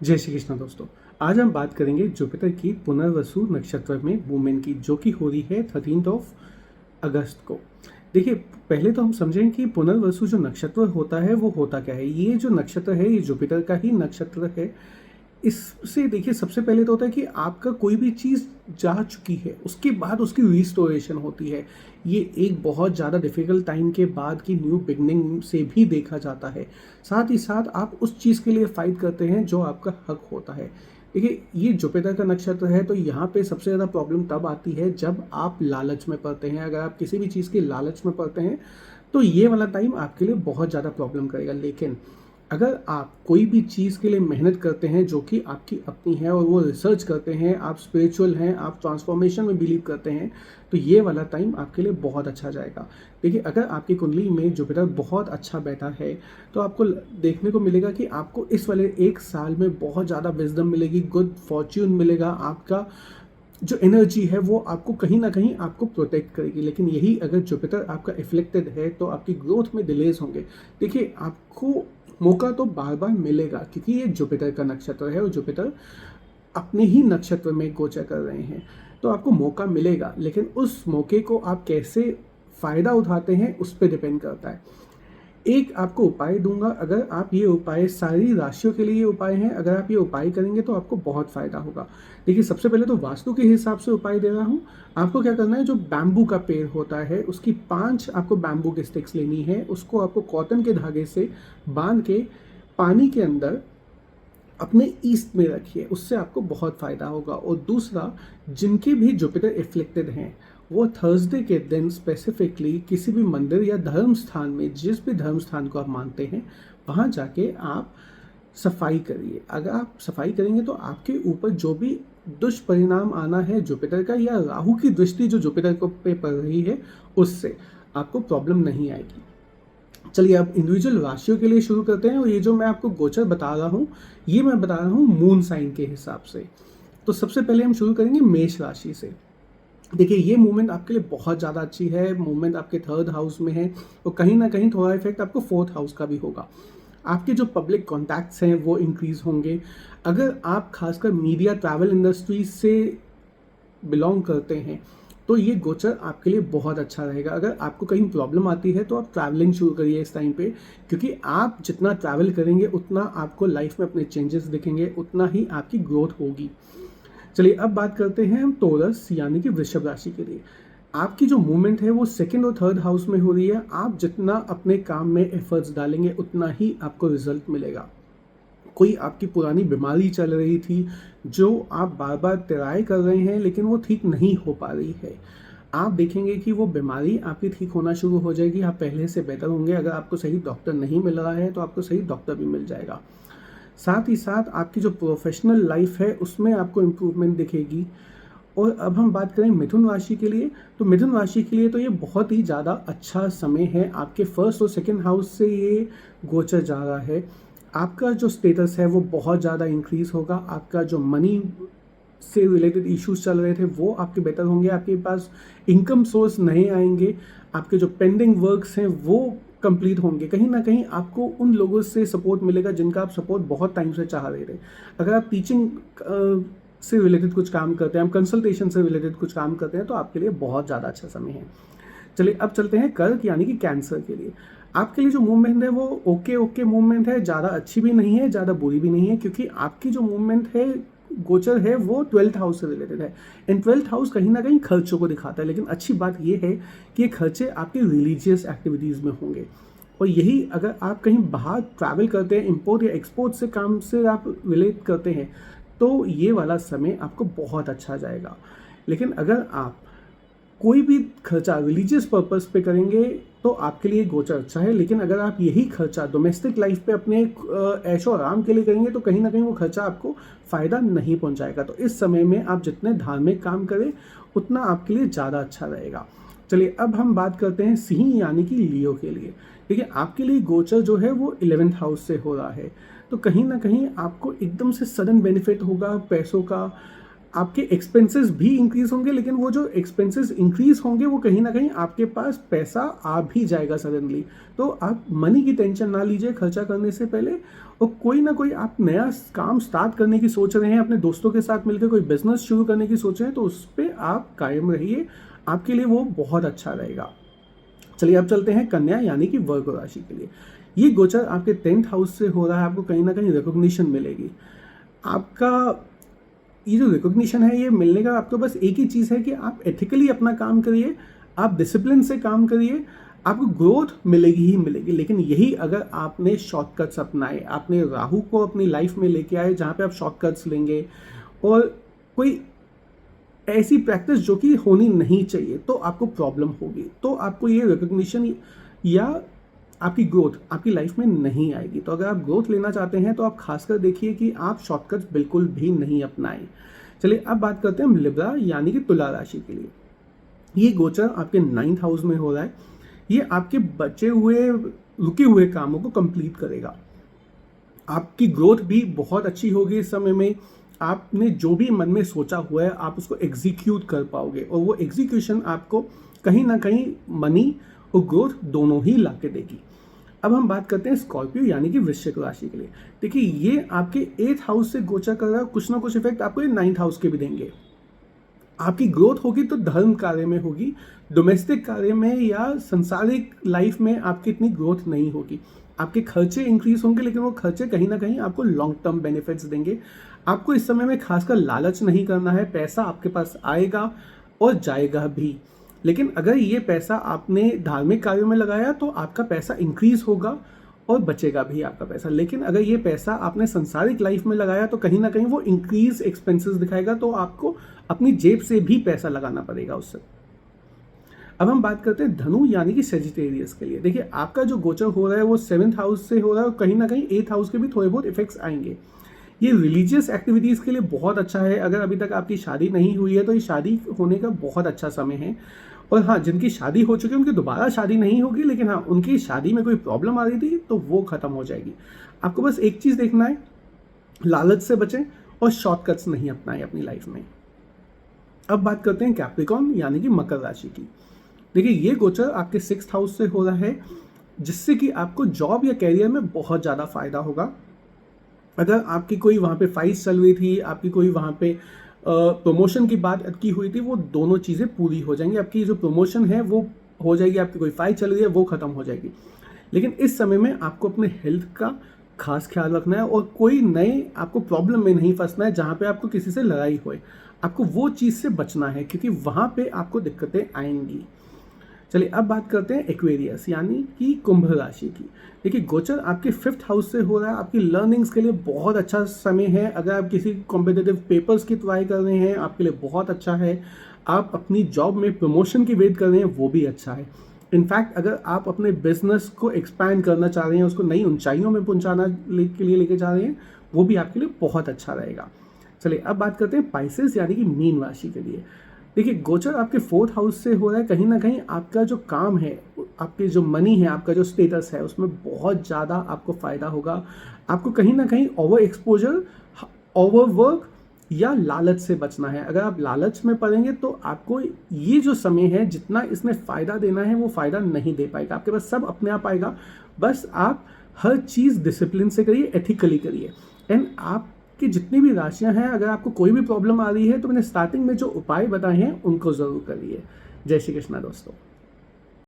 जय श्री कृष्ण दोस्तों। आज हम बात करेंगे जुपिटर की पुनर्वसु नक्षत्र में मूवमेंट की, जो कि हो रही है 13 अगस्त को। देखिए, पहले तो हम समझें कि पुनर्वसु जो नक्षत्र होता है वो होता क्या है। ये जो नक्षत्र है ये जुपिटर का ही नक्षत्र है। इससे देखिए, सबसे पहले तो होता है कि आपका कोई भी चीज़ जा चुकी है उसके बाद उसकी रिस्टोरेशन होती है। ये एक बहुत ज़्यादा डिफ़िकल्ट टाइम के बाद की न्यू बिगनिंग से भी देखा जाता है। साथ ही साथ आप उस चीज़ के लिए फ़ाइट करते हैं जो आपका हक होता है। देखिए, ये जुपिटर का नक्षत्र है, तो यहाँ पे सबसे ज़्यादा प्रॉब्लम तब आती है जब आप लालच में पड़ते हैं। अगर आप किसी भी चीज़ के लालच में पड़ते हैं तो ये वाला टाइम आपके लिए बहुत ज़्यादा प्रॉब्लम करेगा। लेकिन अगर आप कोई भी चीज़ के लिए मेहनत करते हैं जो कि आपकी अपनी है और वो रिसर्च करते हैं, आप स्पिरिचुअल हैं, आप ट्रांसफॉर्मेशन में बिलीव करते हैं, तो ये वाला टाइम आपके लिए बहुत अच्छा जाएगा। देखिए, अगर आपकी कुंडली में जुपिटर बहुत अच्छा बैठा है तो आपको देखने को मिलेगा कि आपको इस वाले एक साल में बहुत ज़्यादा विजडम मिलेगी, गुड फॉर्च्यून मिलेगा। आपका जो एनर्जी है वो आपको कहीं ना कहीं आपको प्रोटेक्ट करेगी। लेकिन यही अगर जुपिटर आपका इफ्लेक्टेड है तो आपकी ग्रोथ में डिलेज होंगे। देखिए, आपको मौका तो बार बार मिलेगा क्योंकि ये जुपिटर का नक्षत्र है और जुपिटर अपने ही नक्षत्र में गोचर कर रहे हैं, तो आपको मौका मिलेगा। लेकिन उस मौके को आप कैसे फ़ायदा उठाते हैं उस पर डिपेंड करता है। एक आपको उपाय दूंगा, अगर आप ये उपाय सारी राशियों के लिए ये उपाय हैं, अगर आप ये उपाय करेंगे तो आपको बहुत फ़ायदा होगा। देखिए, सबसे पहले तो वास्तु के हिसाब से उपाय दे रहा हूँ। आपको क्या करना है, जो बैम्बू का पेड़ होता है उसकी 5 आपको बैम्बू की स्टिक्स लेनी है। उसको आपको कॉटन के धागे से बांध के पानी के अंदर अपने ईस्ट में रखिए, उससे आपको बहुत फ़ायदा होगा। और दूसरा, जिनके भी जुपिटर इफ्लिक्टेड हैं वो थर्सडे के दिन स्पेसिफिकली किसी भी मंदिर या धर्म स्थान में, जिस भी धर्म स्थान को आप मानते हैं, वहाँ जाके आप सफाई करिए। अगर आप सफाई करेंगे तो आपके ऊपर जो भी दुष्परिणाम आना है जुपिटर का या राहु की दृष्टि जो जुपिटर को पे पड़ रही है उससे आपको प्रॉब्लम नहीं आएगी। चलिए, अब इंडिविजुअल राशियों के लिए शुरू करते हैं। और ये जो मैं आपको गोचर बता रहा हूँ ये मैं बता रहा हूँ मून साइन के हिसाब से। तो सबसे पहले हम शुरू करेंगे मेष राशि से। देखिए, ये मूवमेंट आपके लिए बहुत ज़्यादा अच्छी है। मूवमेंट आपके 3rd हाउस में है और कहीं ना कहीं थोड़ा इफेक्ट आपको 4th हाउस का भी होगा। आपके जो पब्लिक कॉन्टैक्ट्स हैं वो इंक्रीज होंगे। अगर आप खासकर मीडिया ट्रैवल इंडस्ट्री से बिलोंग करते हैं तो ये गोचर आपके लिए बहुत अच्छा रहेगा। अगर आपको कहीं प्रॉब्लम आती है तो आप ट्रैवलिंग शुरू करिए इस टाइम पे, क्योंकि आप जितना ट्रैवल करेंगे उतना आपको लाइफ में अपने चेंजेस दिखेंगे, उतना ही आपकी ग्रोथ होगी। चलिए, अब बात करते हैं हम टोरस यानी कि वृषभ राशि के लिए। आपकी जो मूवमेंट है वो 2nd और 3rd हाउस में हो रही है। आप जितना अपने काम में एफर्ट्स डालेंगे उतना ही आपको रिजल्ट मिलेगा। कोई आपकी पुरानी बीमारी चल रही थी जो आप बार बार ट्राई कर रहे हैं लेकिन वो ठीक नहीं हो पा रही है, आप देखेंगे कि वो बीमारी आपकी ठीक होना शुरू हो जाएगी। आप पहले से बेटर होंगे। अगर आपको सही डॉक्टर नहीं मिल रहा है तो आपको सही डॉक्टर भी मिल जाएगा। साथ ही साथ आपकी जो प्रोफेशनल लाइफ है उसमें आपको इम्प्रूवमेंट दिखेगी। और अब हम बात करें मिथुन राशि के लिए, तो मिथुन राशि के लिए तो ये बहुत ही ज़्यादा अच्छा समय है। आपके 1st और 2nd हाउस से ये गोचर जा रहा है। आपका जो स्टेटस है वो बहुत ज़्यादा इंक्रीज होगा। आपका जो मनी से रिलेटेड इश्यूज चल रहे थे वो आपके बेटर होंगे। आपके पास इनकम सोर्स नए आएंगे। आपके जो पेंडिंग वर्क्स हैं वो कंप्लीट होंगे। कहीं ना कहीं आपको उन लोगों से सपोर्ट मिलेगा जिनका आप सपोर्ट बहुत टाइम से चाह रहे थे। अगर आप टीचिंग से रिलेटेड कुछ काम करते हैं, आप कंसल्टेशन से रिलेटेड कुछ काम करते हैं, तो आपके लिए बहुत ज़्यादा अच्छा समय है। चलिए, अब चलते हैं कर्क यानी कि कैंसर के लिए। आपके लिए जो मूवमेंट है वो ओके मूवमेंट है, ज़्यादा अच्छी भी नहीं है, ज़्यादा बुरी भी नहीं है, क्योंकि आपकी जो मूवमेंट है, गोचर है, वो 12th हाउस से रिलेटेड है। इन 12th हाउस कहीं ना कहीं खर्चों को दिखाता है। लेकिन अच्छी बात यह है कि ये खर्चे आपके रिलीजियस एक्टिविटीज़ में होंगे। और यही अगर आप कहीं बाहर ट्रैवल करते हैं, इंपोर्ट या एक्सपोर्ट से काम से आप रिलेट करते हैं, तो ये वाला समय आपको बहुत अच्छा जाएगा। लेकिन अगर आप कोई भी खर्चा रिलीजियस पर्पस पे करेंगे तो आपके लिए गोचर अच्छा है। लेकिन अगर आप यही खर्चा डोमेस्टिक लाइफ पे अपने ऐशो आराम के लिए करेंगे तो कहीं ना कहीं वो खर्चा आपको फ़ायदा नहीं पहुंचाएगा। तो इस समय में आप जितने धार्मिक काम करें उतना आपके लिए ज़्यादा अच्छा रहेगा। चलिए, अब हम बात करते हैं सिंह यानी कि लियो के लिए। देखिए, आपके लिए गोचर जो है वो 11th हाउस से हो रहा है, तो कहीं ना कहीं आपको एकदम से सडन बेनिफिट होगा पैसों का। आपके एक्सपेंसेस भी इंक्रीज होंगे, लेकिन वो जो एक्सपेंसेस इंक्रीज होंगे वो कहीं ना कहीं आपके पास पैसा आ भी जाएगा सडनली। तो आप मनी की टेंशन ना लीजिए खर्चा करने से पहले। और कोई ना कोई आप नया काम स्टार्ट करने की सोच रहे हैं, अपने दोस्तों के साथ मिलकर कोई बिजनेस शुरू करने की सोच रहे हैं, तो उस पर आप कायम रहिए, आपके लिए वो बहुत अच्छा रहेगा। चलिए अब चलते हैं कन्या यानी कि वर्ग राशि के लिए। ये गोचर आपके 10th हाउस से हो रहा है, आपको कहीं ना कहीं रिकॉग्निशन मिलेगी। आपका ये जो रिकॉग्निशन है, ये मिलने का आपको बस एक ही चीज़ है कि आप एथिकली अपना काम करिए, आप डिसिप्लिन से काम करिए, आपको ग्रोथ मिलेगी ही मिलेगी। लेकिन यही अगर आपने शॉर्टकट्स अपनाए, आपने राहु को अपनी लाइफ में लेके आए जहाँ पे आप शॉर्टकट्स लेंगे और कोई ऐसी प्रैक्टिस जो कि होनी नहीं चाहिए, तो आपको प्रॉब्लम होगी। तो आपको ये रिकॉग्निशन या आपकी ग्रोथ आपकी लाइफ में नहीं आएगी। तो अगर आप ग्रोथ लेना चाहते हैं तो आप खासकर देखिए कि आप शॉर्टकट्स बिल्कुल भी नहीं अपनाएं। चलिए अब बात करते हैं लिब्रा यानी कि तुला राशि के लिए। ये गोचर आपके 9th हाउस में हो रहा है। ये आपके बचे हुए रुके हुए कामों को कंप्लीट करेगा। आपकी ग्रोथ भी बहुत अच्छी होगी इस समय में। आपने जो भी मन में सोचा हुआ है आप उसको एग्जीक्यूट कर पाओगे, और वो एग्जीक्यूशन आपको कहीं ना कहीं मनी और ग्रोथ दोनों ही ला के देगी। अब हम बात करते हैं स्कॉर्पियो यानी कि वृश्चिक राशि के लिए। देखिए ये आपके 8th हाउस से गोचर कर रहा है, कुछ ना कुछ इफेक्ट आपको ये 9th हाउस के भी देंगे। आपकी ग्रोथ होगी तो धर्म कार्य में होगी, डोमेस्टिक कार्य में या संसारिक लाइफ में आपकी इतनी ग्रोथ नहीं होगी। आपके खर्चे इंक्रीज होंगे, लेकिन वो खर्चे कहीं ना कहीं आपको लॉन्ग टर्म बेनिफिट्स देंगे। आपको इस समय में खासकर लालच नहीं करना है, पैसा आपके पास आएगा और जाएगा भी। लेकिन अगर ये पैसा आपने धार्मिक कार्यों में लगाया तो आपका पैसा इंक्रीज होगा और बचेगा भी आपका पैसा। लेकिन अगर ये पैसा आपने संसारिक लाइफ में लगाया तो कहीं ना कहीं वो इंक्रीज एक्सपेंसेस दिखाएगा, तो आपको अपनी जेब से भी पैसा लगाना पड़ेगा उससे। अब हम बात करते हैं धनु यानी कि सेजिटेरियस के लिए। देखिए आपका जो गोचर हो रहा है वो 7th हाउस से हो रहा है, और कहीं ना कहीं 8th हाउस के भी थोड़े बहुत इफेक्ट्स आएंगे। ये रिलीजियस एक्टिविटीज़ के लिए बहुत अच्छा है। अगर अभी तक आपकी शादी नहीं हुई है तो ये शादी होने का बहुत अच्छा समय है। और हाँ, जिनकी शादी हो चुकी है उनकी दोबारा शादी नहीं होगी, लेकिन हाँ उनकी शादी में कोई प्रॉब्लम आ रही थी तो वो खत्म हो जाएगी। आपको बस एक चीज़ देखना है, लालच से बचें और शॉर्टकट्स नहीं अपनाएं अपनी लाइफ में। अब बात करते हैं कैप्रिकॉर्न यानी कि मकर राशि की। देखिए ये गोचर आपके 6th हाउस से हो रहा है, जिससे कि आपको जॉब या कैरियर में बहुत ज़्यादा फायदा होगा। अगर आपकी कोई वहाँ पे फाइल्स चल रही थी, आपकी कोई वहाँ पे प्रमोशन की बात अटकी हुई थी, वो दोनों चीज़ें पूरी हो जाएंगी। आपकी जो प्रमोशन है वो हो जाएगी, आपकी कोई फाइल चल रही है वो ख़त्म हो जाएगी। लेकिन इस समय में आपको अपने हेल्थ का खास ख्याल रखना है और कोई नए आपको प्रॉब्लम में नहीं फंसना है जहाँ पे आपको किसी से लड़ाई होए। आपको वो चीज़ से बचना है क्योंकि वहाँ पे आपको दिक्कतें आएंगी। चलिए अब बात करते हैं एक्वेरियस यानी कि कुंभ राशि की। देखिए गोचर आपके 5th हाउस से हो रहा है, आपकी लर्निंग्स के लिए बहुत अच्छा समय है। अगर आप किसी कॉम्पिटिटिव पेपर्स की ट्राई कर रहे हैं आपके लिए बहुत अच्छा है। आप अपनी जॉब में प्रमोशन की वेट कर रहे हैं वो भी अच्छा है। इनफैक्ट अगर आप अपने बिजनेस को एक्सपैंड करना चाह रहे हैं, उसको नई ऊंचाइयों में पहुंचाना के लिए लेके जा रहे हैं, वो भी आपके लिए बहुत अच्छा रहेगा। चलिए अब बात करते हैं पाइसेस यानी कि मीन राशि के लिए। देखिए गोचर आपके 4th हाउस से हो रहा है, कहीं ना कहीं आपका जो काम है, आपके जो मनी है, आपका जो स्टेटस है उसमें बहुत ज़्यादा आपको फ़ायदा होगा। आपको कहीं ना कहीं ओवर एक्सपोजर, ओवर वर्क या लालच से बचना है। अगर आप लालच में पड़ेंगे तो आपको ये जो समय है जितना इसमें फ़ायदा देना है वो फ़ायदा नहीं दे पाएगा। आपके पास सब अपने आप आएगा, बस आप हर चीज़ डिसिप्लिन से करिए, एथिकली करिए। एंड आप कि जितनी भी राशियां हैं, अगर आपको कोई भी प्रॉब्लम आ रही है तो मैंने स्टार्टिंग में जो उपाय बताए हैं उनको ज़रूर करिए। जय श्री कृष्णा दोस्तों।